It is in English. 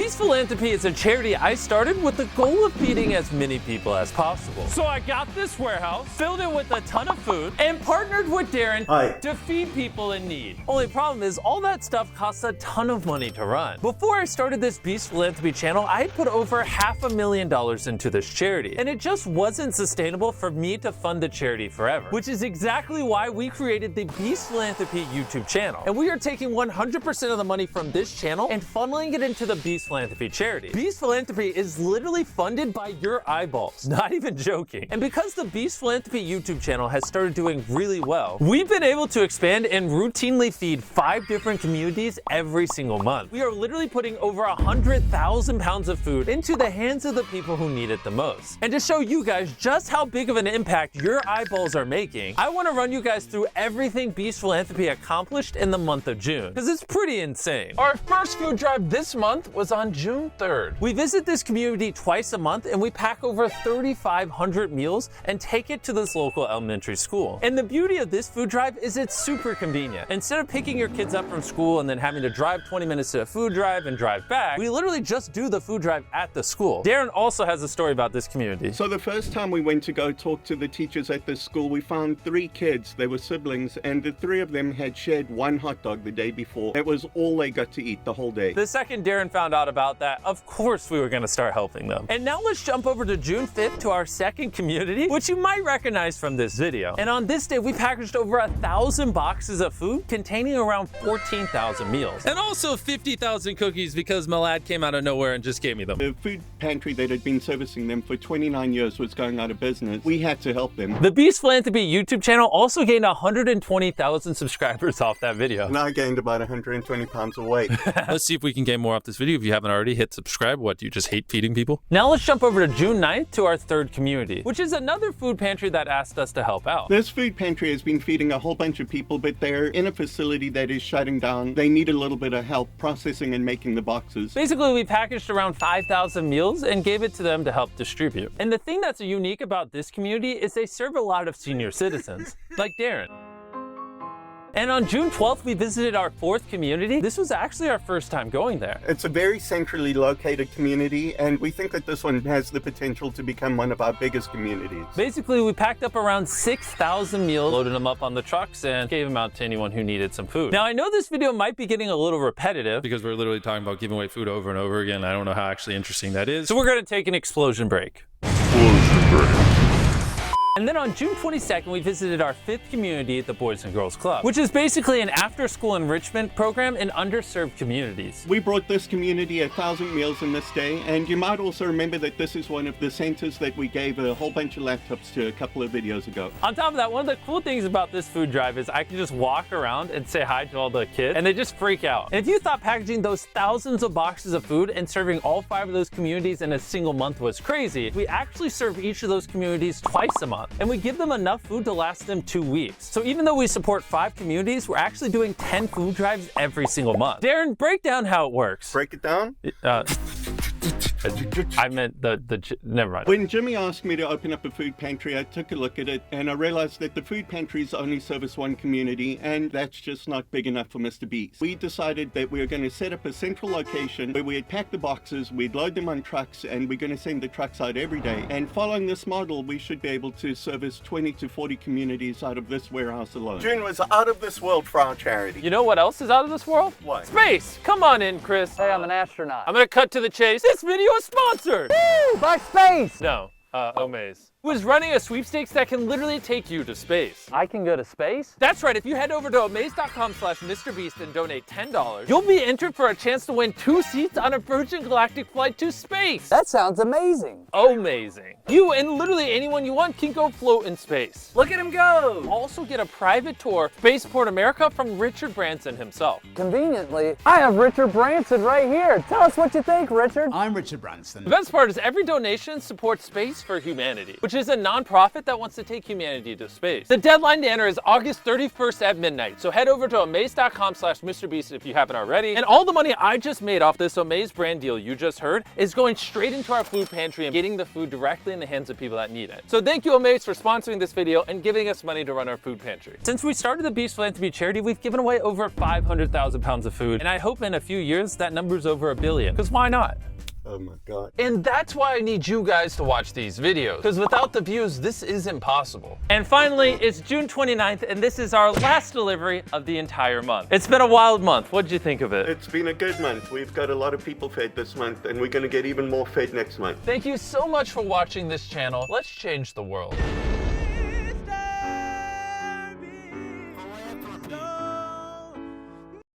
Beast Philanthropy is a charity I started with the goal of feeding as many people as possible. So I got this warehouse, filled it with a ton of food, and partnered with Darren to feed people in need. Only problem is all that stuff costs a ton of money to run. Before I started this Beast Philanthropy channel, I had put over $500,000 into this charity, and it just wasn't sustainable for me to fund the charity forever, which is exactly why we created the Beast Philanthropy YouTube channel. And we are taking 100% of the money from this channel and funneling it into the Beast Philanthropy charity. Beast Philanthropy is literally funded by your eyeballs, not even joking. And because the Beast Philanthropy YouTube channel has started doing really well, we've been able to expand and routinely feed 5 different communities every single month. We are literally putting over 100,000 pounds of food into the hands of the people who need it the most. And to show you guys just how big of an impact your eyeballs are making, I want to run you guys through everything Beast Philanthropy accomplished in the month of June, because it's pretty insane. Our first food drive this month was on June 3rd. We visit this community twice a month and we pack over 3,500 meals and take it to this local elementary school. And the beauty of this food drive is it's super convenient. Instead of picking your kids up from school and then having to drive 20 minutes to a food drive and drive back, we literally just do the food drive at the school. Darren also has a story about this community. So the first time we went to go talk to the teachers at this school, we found 3 kids. They were siblings, and the 3 of them had shared 1 hot dog the day before. It was all they got to eat the whole day. The second Darren found out about that, of course we were going to start helping them. And now let's jump over to June 5th to our second community, which you might recognize from this video. And on this day, we packaged over 1,000 boxes of food containing around 14,000 meals. And also 50,000 cookies because my lad came out of nowhere and just gave me them. The food pantry that had been servicing them for 29 years was going out of business. We had to help them. The Beast Philanthropy YouTube channel also gained 120,000 subscribers off that video. And I gained about 120 pounds of weight. Let's see if we can gain more off this video. If you haven't already, hit subscribe. What, do you just hate feeding people? Now let's jump over to June 9th to our third community, which is another food pantry that asked us to help out. This food pantry has been feeding a whole bunch of people, but they're in a facility that is shutting down. They need a little bit of help processing and making the boxes. Basically, we packaged around 5,000 meals and gave it to them to help distribute. And the thing that's unique about this community is they serve a lot of senior citizens, like Darren. And on June 12th, we visited our 4th community. This was actually our first time going there. It's a very centrally located community, and we think that this one has the potential to become one of our biggest communities. Basically, we packed up around 6,000 meals, loaded them up on the trucks, and gave them out to anyone who needed some food. Now, I know this video might be getting a little repetitive because we're literally talking about giving away food over and over again. I don't know how actually interesting that is. So we're gonna take an explosion break. And then on June 22nd, we visited our 5th community, the Boys and Girls Club, which is basically an after-school enrichment program in underserved communities. We brought this community 1,000 meals in this day, and you might also remember that this is one of the centers that we gave a whole bunch of laptops to a couple of videos ago. On top of that, one of the cool things about this food drive is I can just walk around and say hi to all the kids, and they just freak out. And if you thought packaging those thousands of boxes of food and serving all 5 of those communities in a single month was crazy, we actually serve each of those communities twice a month. And we give them enough food to last them 2 weeks. So even though we support 5 communities, we're actually doing 10 food drives every single month. Darren, break down how it works. Break it down? I meant never mind. When Jimmy asked me to open up a food pantry, I took a look at it and I realized that the food pantries only service 1 community, and that's just not big enough for Mr. Beast. We decided that we were going to set up a central location where we'd pack the boxes, we'd load them on trucks, and we're going to send the trucks out every day. And following this model, we should be able to service 20 to 40 communities out of this warehouse alone. June was out of this world for our charity. You know what else is out of this world? What? Space! Come on in, Chris. Hey, I'm an astronaut. I'm gonna cut to the chase. This video is sponsored! Woo! By space! No, Omaze. Was running a sweepstakes that can literally take you to space. I can go to space? That's right, if you head over to omaze.com/MrBeast and donate $10, you'll be entered for a chance to win 2 seats on a Virgin Galactic flight to space. That sounds amazing. Amazing. You and literally anyone you want can go float in space. Look at him go! Also get a private tour, Spaceport America, from Richard Branson himself. Conveniently, I have Richard Branson right here. Tell us what you think, Richard. I'm Richard Branson. The best part is every donation supports space for Humanity, which is a nonprofit that wants to take humanity to space. The deadline to enter is August 31st at midnight, so head over to omaze.com/MrBeast if you haven't already. And all the money I just made off this Omaze brand deal you just heard is going straight into our food pantry and getting the food directly in the hands of people that need it. So thank you, Omaze, for sponsoring this video and giving us money to run our food pantry. Since we started the Beast Philanthropy charity, we've given away over 500,000 pounds of food, and I hope in a few years that number's over 1 billion, because why not? Oh my God. And that's why I need you guys to watch these videos, because without the views, this is impossible. And finally, it's June 29th, and this is our last delivery of the entire month. It's been a wild month. What did you think of it? It's been a good month. We've got a lot of people fed this month, and we're going to get even more fed next month. Thank you so much for watching this channel. Let's change the world.